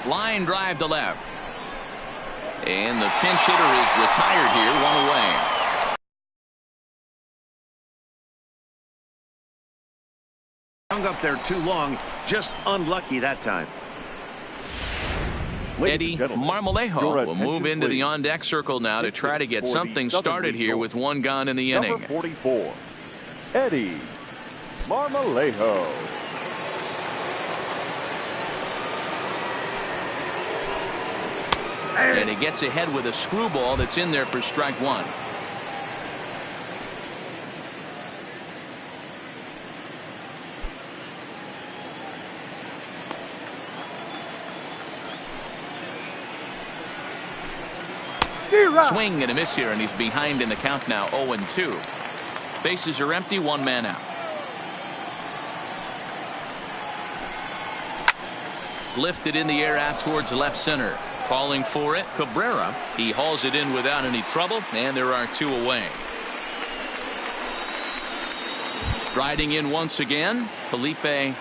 Line drive to left. And the pinch hitter is retired here, one away. Hung up there too long, just unlucky that time. Eddie Marmolejo will move into the on-deck circle now to try to get something started here with one gone in the inning. Number 44, Eddie Marmolejo. And he gets ahead with a screwball that's in there for strike one. Swing and a miss here, and he's behind in the count now, 0-2. Bases are empty, one man out. Lifted in the air out towards left center. Calling for it, Cabrera. He hauls it in without any trouble, and there are two away. Striding in once again, Felipe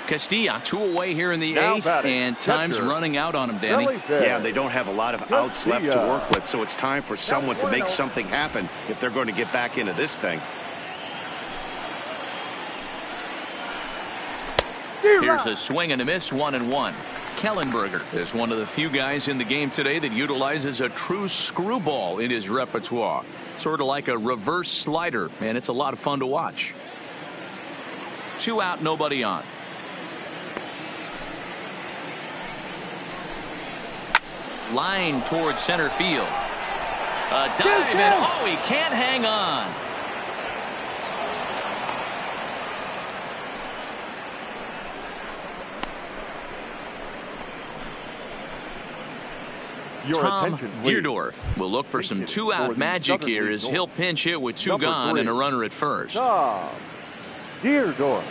Castilla. Two away here in the eighth, and time's running out on him, Danny. Yeah, they don't have a lot of outs left to work with, so it's time for someone to make something happen if they're going to get back into this thing. Here's a swing and a miss, 1-1. Kellenberger is one of the few guys in the game today that utilizes a true screwball in his repertoire. Sort of like a reverse slider, and it's a lot of fun to watch. 2 out, nobody on. Line towards center field. A dive, and oh, he can't hang on. Tom Deerdorf will look for some 2-out magic here as he'll pinch hit with 2 gone and a runner at first. Tom Deerdorf.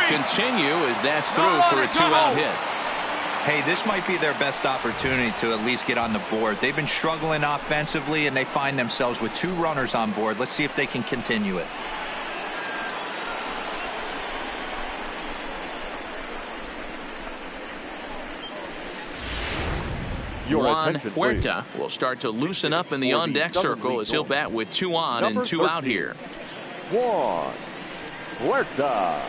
Continue as that's through for a 2-out hit. Hey, this might be their best opportunity to at least get on the board. They've been struggling offensively, and they find themselves with 2 runners on board. Let's see if they can continue it. Juan Huerta will start to loosen up in the on-deck circle as he'll bat with 2 on and 2 out here. Juan Huerta.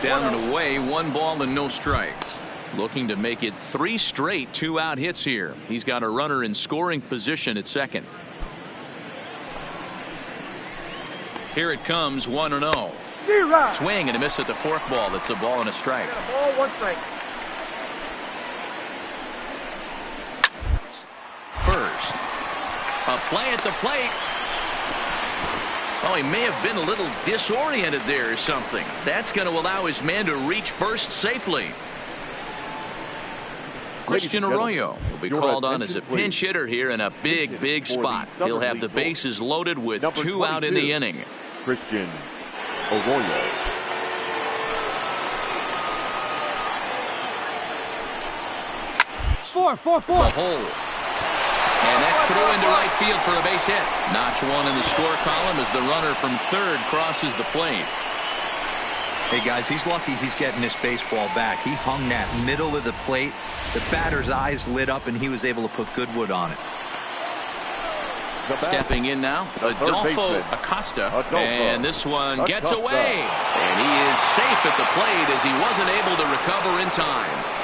Down and away, 1 ball and no strikes. Looking to make it 3 straight 2-out hits here. He's got a runner in scoring position at second. Here it comes, 1-0. Swing and a miss at the forkball. That's a ball and a strike. Ball, 1 strike. First, a play at the plate. Oh, he may have been a little disoriented there or something. That's going to allow his man to reach first safely. Christian Arroyo will be called on as a pinch hitter here in a big spot. He'll have the bases loaded with 2 out in the inning. Christian Arroyo. Four. The hole. And that's through into right field for a base hit. Notch 1 in the score column as the runner from third crosses the plate. Hey, guys, he's lucky he's getting this baseball back. He hung that middle of the plate. The batter's eyes lit up, and he was able to put good wood on it. Stepping in now, Adolfo Acosta. And this one gets away. And he is safe at the plate as he wasn't able to recover in time.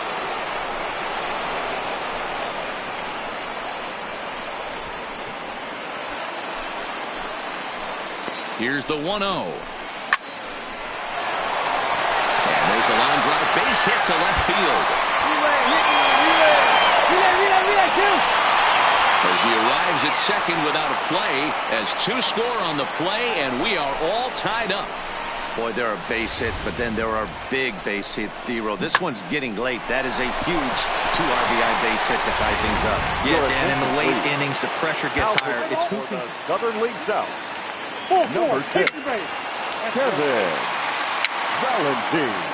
Here's the 1-0. And there's a line drive, base hit to left field. As he arrives at second without a play, as 2 score on the play, and we are all tied up. Boy, there are base hits, but then there are big base hits, D-Row. This one's getting late. That is a huge 2 RBI base hit to tie things up. Yeah, Dan, in the late innings, the pressure gets higher. It's who can... Southern League South. Number 6, Kevin Valentine.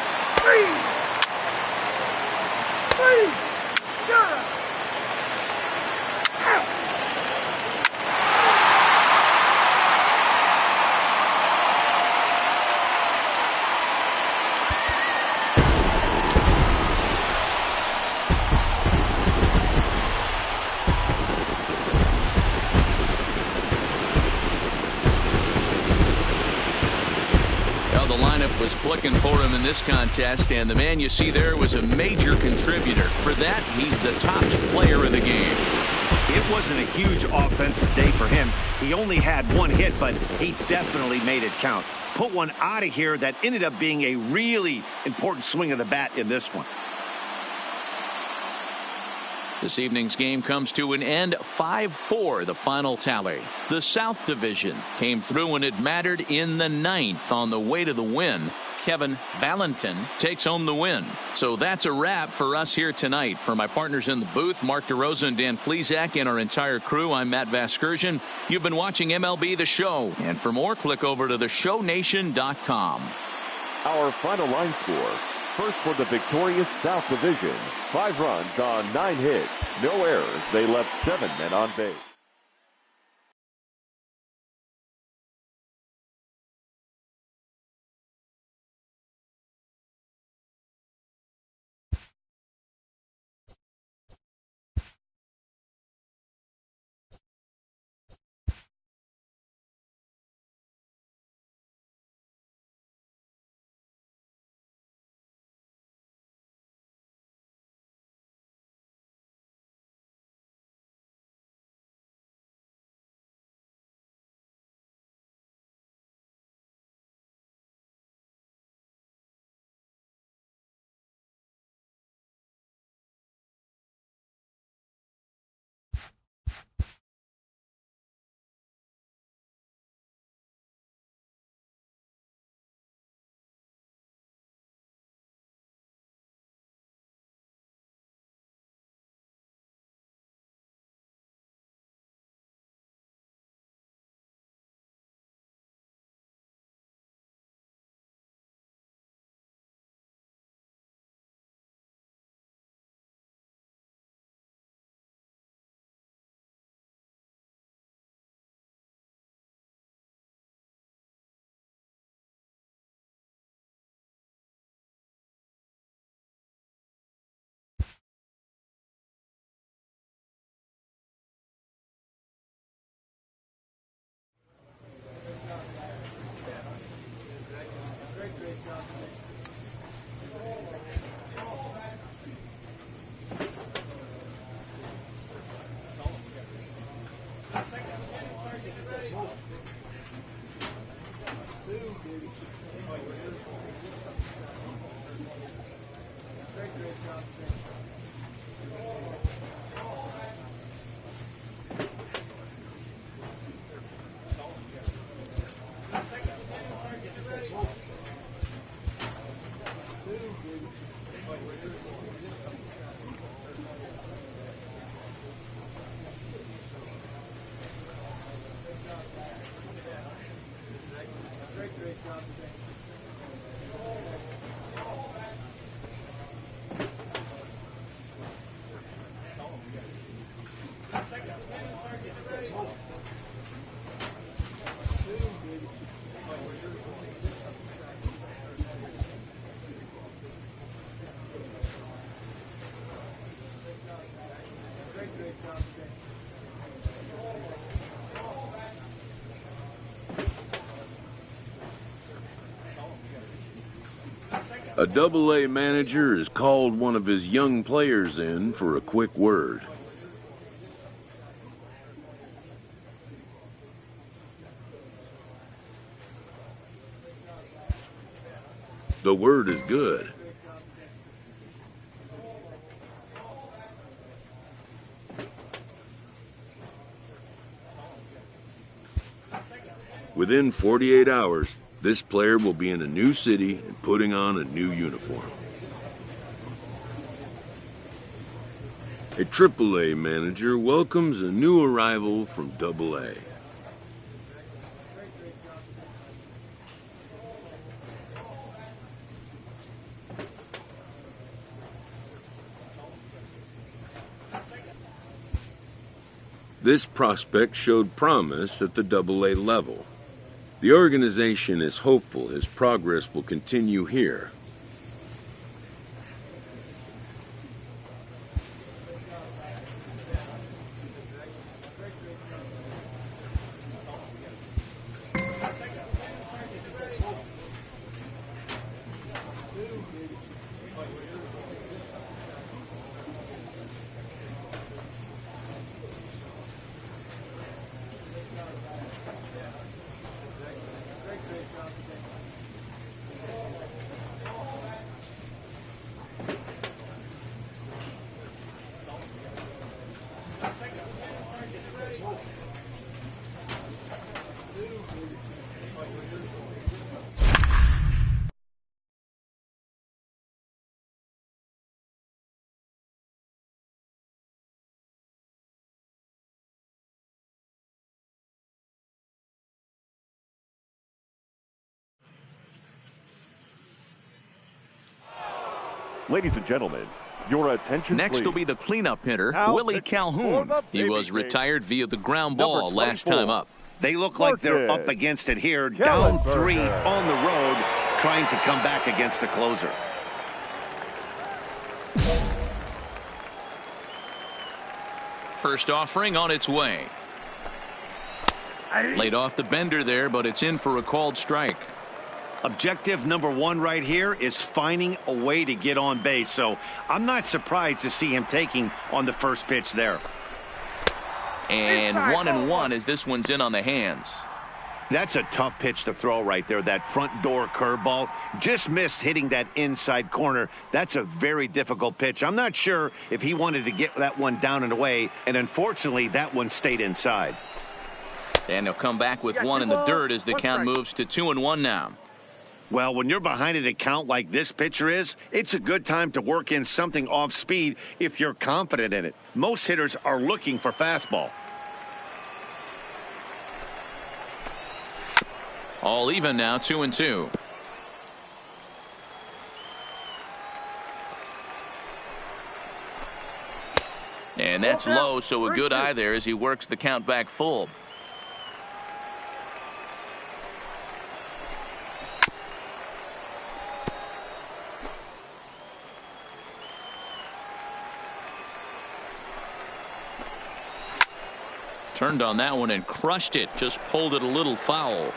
Was clicking for him in this contest, and the man you see there was a major contributor. For that, he's the top player of the game. It wasn't a huge offensive day for him. He only had 1 hit, but he definitely made it count. Put one out of here that ended up being a really important swing of the bat in this one. This evening's game comes to an end, 5-4, the final tally. The South Division came through when it mattered in the 9th on the way to the win. Kevin Valentine takes home the win. So that's a wrap for us here tonight. For my partners in the booth, Mark DeRosa and Dan Plesac, and our entire crew, I'm Matt Vasgersian. You've been watching MLB The Show. And for more, click over to theshownation.com. Our final line score. First for the victorious South Division. 5 runs on 9 hits. No errors. They left 7 men on base. A Double-A manager has called one of his young players in for a quick word. The word is good. Within 48 hours, This player will be in a new city and putting on a new uniform. A AAA manager welcomes a new arrival from AA. This prospect showed promise at the AA level. The organization is hopeful his progress will continue here. Ladies and gentlemen, your attention Next please. will be the cleanup hitter, Now Willie pitching for Calhoun. the He was baby retired via the ground Number ball last 24. time up. They look like they're up against it here, down 3 on the road, trying to come back against the closer. First offering on its way. Laid off the bender there, but it's in for a called strike. Objective number 1 right here is finding a way to get on base, so I'm not surprised to see him taking on the first pitch there. And 1-1 as this one's in on the hands. That's a tough pitch to throw right there. That front door curveball just missed hitting that inside corner. That's a very difficult pitch. I'm not sure if he wanted to get that one down and away, and unfortunately that one stayed inside. And he'll come back with one in the dirt as the count moves to 2-1 now. Well, when you're behind an account like this pitcher is, it's a good time to work in something off speed if you're confident in it. Most hitters are looking for fastball. All even now, 2-2. And that's low, so a good eye there as he works the count back full. Turned on that one and crushed it. Just pulled it a little foul.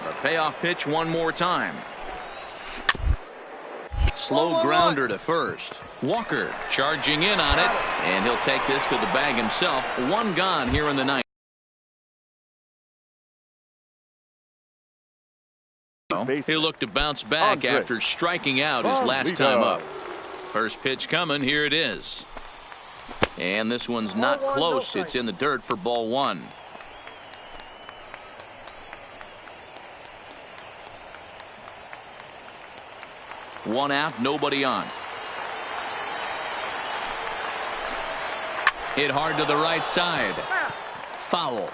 A payoff pitch one more time. Slow grounder to first. Walker charging in on it, and he'll take this to the bag himself. One gone here in the ninth. He'll look to bounce back after striking out his last time up. First pitch coming. Here it is. And this one's not close. It's in the dirt for ball 1. One out, nobody on. Hit hard to the right side. Foul.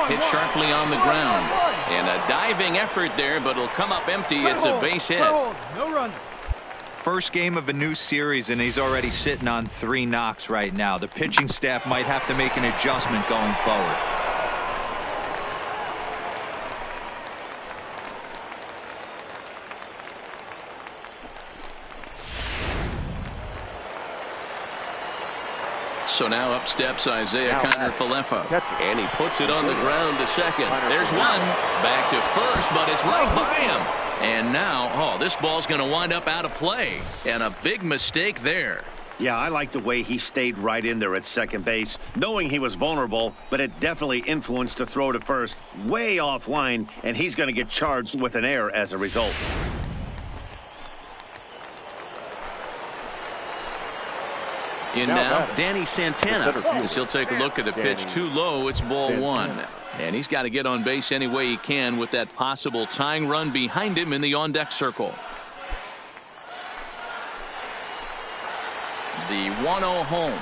Hit sharply on the ground. And a diving effort there, but it'll come up empty. It's a base hit. No run. First game of a new series, and he's already sitting on 3 knocks right now. The pitching staff might have to make an adjustment going forward. So now up steps Isaiah Kiner-Falefa, and he puts it on the ground to second. There's one. Back to first, but it's right by him. And now, this ball's going to wind up out of play. And a big mistake there. Yeah, I like the way he stayed right in there at second base, knowing he was vulnerable, but it definitely influenced the throw to first. Way offline, and he's going to get charged with an error as a result. In now, Danny Santana, as he'll take a look at the pitch too low. It's ball one. And he's got to get on base any way he can with that possible tying run behind him in the on-deck circle. The 1-0 home.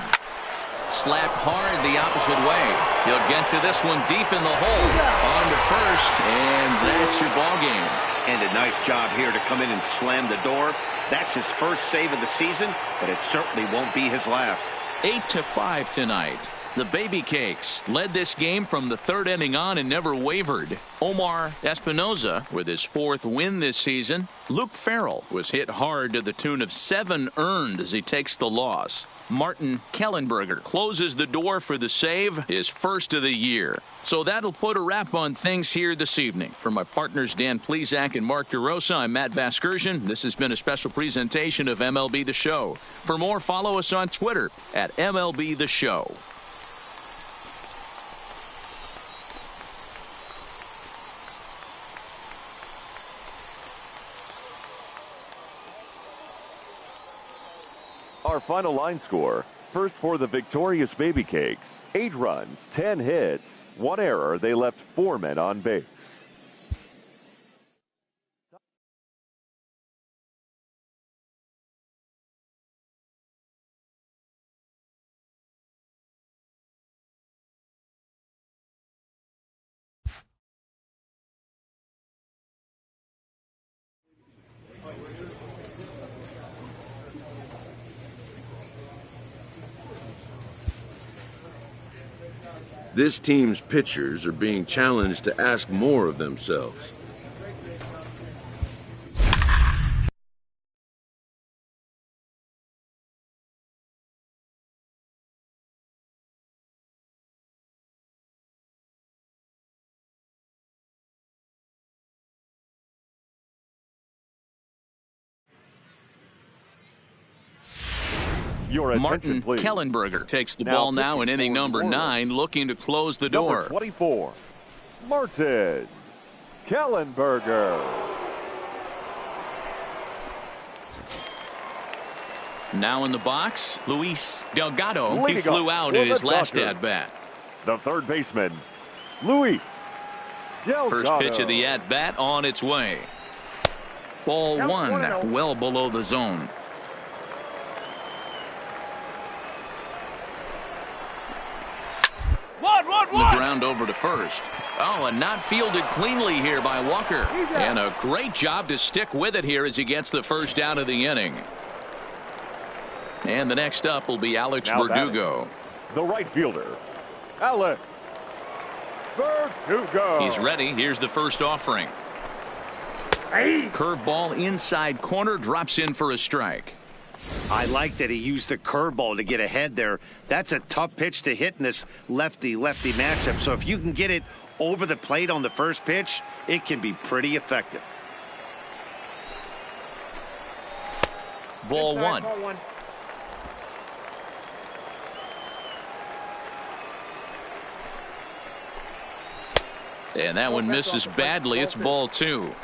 Slapped hard the opposite way. He'll get to this one deep in the hole. On to first, and that's your ball game. And a nice job here to come in and slam the door. That's his first save of the season, but it certainly won't be his last. 8-5 tonight. The Baby Cakes led this game from the third inning on and never wavered. Omar Espinoza with his fourth win this season. Luke Farrell was hit hard to the tune of 7 earned as he takes the loss. Martin Kellenberger closes the door for the save, his first of the year. So that'll put a wrap on things here this evening. For my partners Dan Plesac and Mark DeRosa, I'm Matt Vasgersian. This has been a special presentation of MLB The Show. For more, follow us on Twitter at MLB The Show. Our final line score. First for the victorious Baby Cakes. 8 runs, 10 hits, 1 error. They left 4 men on base. This team's pitchers are being challenged to ask more of themselves. Your attention, Martin please. Kellenberger takes the ball now in inning number 9, looking to close the door. Number 24, Martin Kellenberger. Now in the box, Luis Delgado. He Leading flew up out for in his the last Dodgers. at-bat. The third baseman, Luis Delgado. First pitch of the at-bat on its way. Ball one, well below the zone. The ground over to first. Oh, and not fielded cleanly here by Walker. And a great job to stick with it here as he gets the first down of the inning. And the next up will be Alex Verdugo. The right fielder, Alex Verdugo. He's ready. Here's the first offering. Curveball inside corner, drops in for a strike. I like that he used the curveball to get ahead there. That's a tough pitch to hit in this lefty-lefty matchup. So if you can get it over the plate on the first pitch, it can be pretty effective. Ball one. And that one misses badly. It's ball two.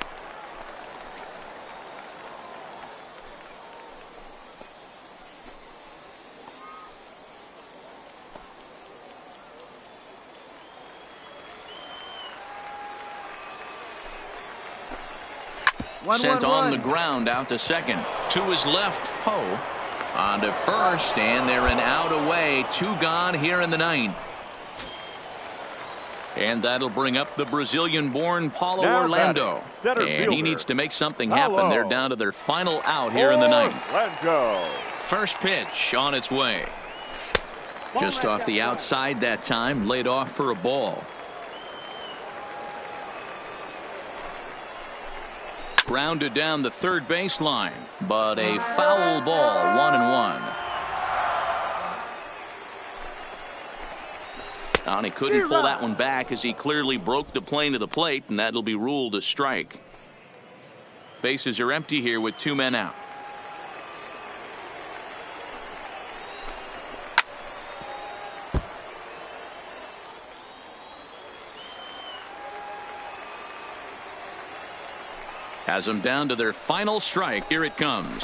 Sent on the ground out to second. To his left. Poe on to first, and they're an out away. 2 gone here in the 9th. And that'll bring up the Brazilian-born Paulo Orlando. And he needs to make something happen. They're down to their final out here in the 9th. First pitch on its way. Just off the outside that time, laid off for a ball. Grounded down the third baseline, but a foul ball, 1-1. And he couldn't pull that one back as he clearly broke the plane of the plate, and that'll be ruled a strike. Bases are empty here with 2 men out. Has them down to their final strike. Here it comes.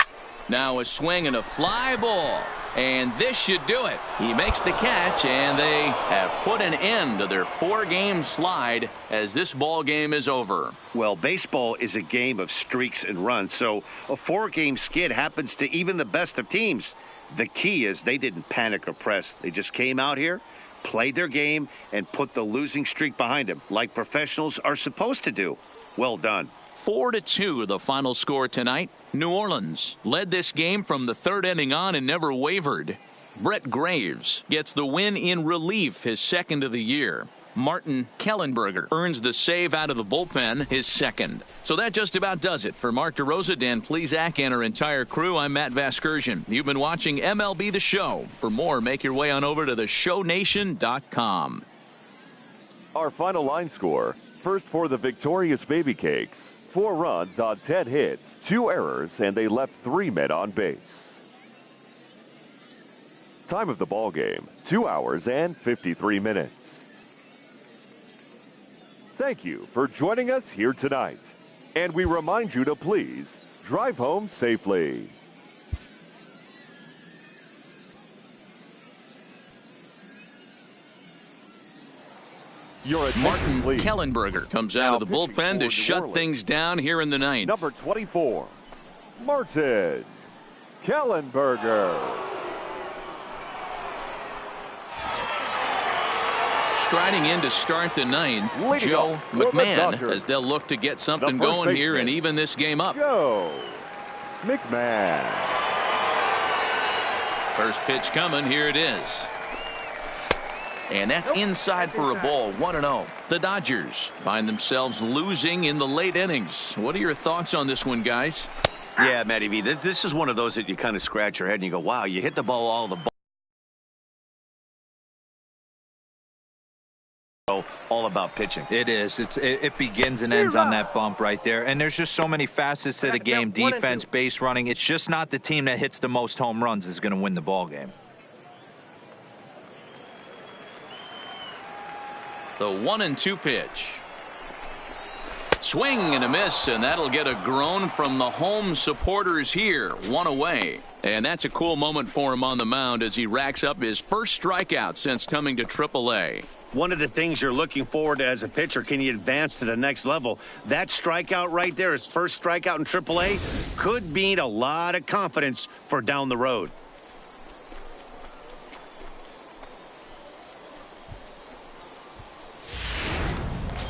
Now a swing and a fly ball. And this should do it. He makes the catch, and they have put an end to their 4-game slide as this ball game is over. Well, baseball is a game of streaks and runs, so a 4-game skid happens to even the best of teams. The key is they didn't panic or press. They just came out here, played their game, and put the losing streak behind them, like professionals are supposed to do. Well done. 4-2 the final score tonight. New Orleans led this game from the 3rd inning on and never wavered. Brett Graves gets the win in relief, his 2nd of the year. Martin Kellenberger earns the save out of the bullpen, his 2nd. So that just about does it. For Mark DeRosa, Dan Plesac, and our entire crew, I'm Matt Vasgersian. You've been watching MLB The Show. For more, make your way on over to theshownation.com. Our final line score. First for the victorious Baby Cakes. 4 runs on 10 hits, 2 errors, and they left 3 men on base. Time of the ball game, 2 hours and 53 minutes. Thank you for joining us here tonight. And we remind you to please drive home safely. Martin Kellenberger comes out of the bullpen to shut things down here in the 9th. Number 24, Martin Kellenberger. Striding in to start the 9th, Joe McMahon, as they'll look to get something going here and even this game up. Joe McMahon. First pitch coming, here it is. And that's inside for a ball, 1-0. The Dodgers find themselves losing in the late innings. What are your thoughts on this one, guys? Yeah, Matty V, this is one of those that you kind of scratch your head and you go, wow, you hit the ball all about pitching. It is. It begins and ends on that bump right there. And there's just so many facets to the game. Defense, base running. It's just not the team that hits the most home runs is going to win the ball game. The 1-2 pitch. Swing and a miss, and that'll get a groan from the home supporters here. 1 away. And that's a cool moment for him on the mound as he racks up his first strikeout since coming to AAA. One of the things you're looking forward to as a pitcher, can you advance to the next level? That strikeout right there, his first strikeout in AAA, could mean a lot of confidence for down the road.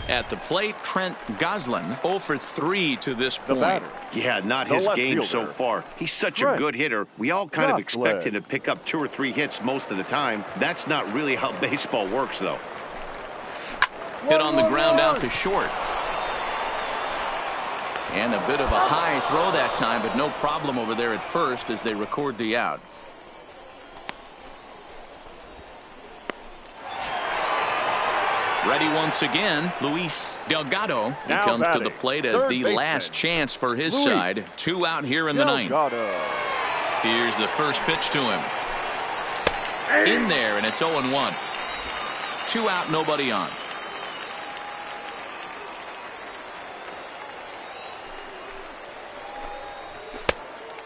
At the plate, Trent Goslin 0 for 3 to this point. Yeah, not his game so far. He's such a good hitter. We all kind of expect him to pick up 2 or 3 hits most of the time. That's not really how baseball works, though. Hit on the ground out to short. And a bit of a high throw that time, but no problem over there at first as they record the out. Ready once again, Luis Delgado. He comes to the plate as the last chance for his side. 2 out here in the 9th. Here's the first pitch to him. In there, and it's 0-1. 2 out, nobody on.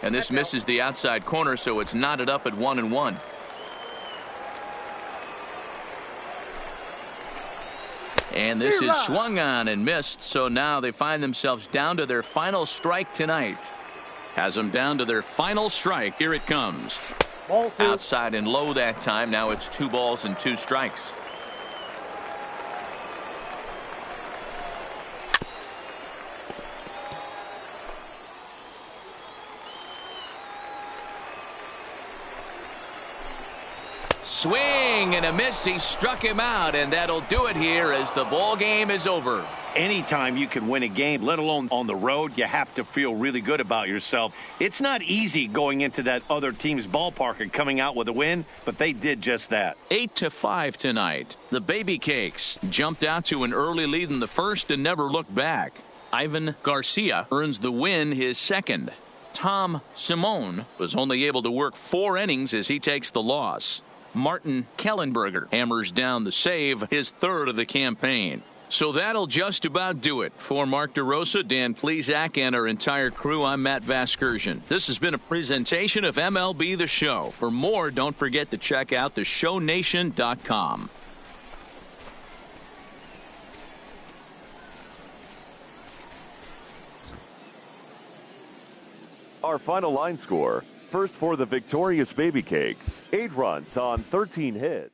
And this misses the outside corner, so it's knotted up at 1-1. And this is swung on and missed, so now they find themselves down to their final strike tonight. Has them down to their final strike. Here it comes. Outside and low that time. Now it's 2 balls and 2 strikes. Swing and a miss. He struck him out, and that'll do it here as the ball game is over. Anytime you can win a game, let alone on the road, you have to feel really good about yourself. It's not easy going into that other team's ballpark and coming out with a win, but they did just that. 8-5 tonight. The Baby Cakes jumped out to an early lead in the first and never looked back. Ivan Garcia earns the win, his 2nd. Tom Simone was only able to work 4 innings as he takes the loss. Martin Kellenberger hammers down the save, his 3rd of the campaign. So that'll just about do it. For Mark DeRosa, Dan Plesac, and our entire crew, I'm Matt Vasgersian. This has been a presentation of MLB The Show. For more, don't forget to check out theshownation.com. Our final line score. First for the victorious Baby Cakes, 8 runs on 13 hits.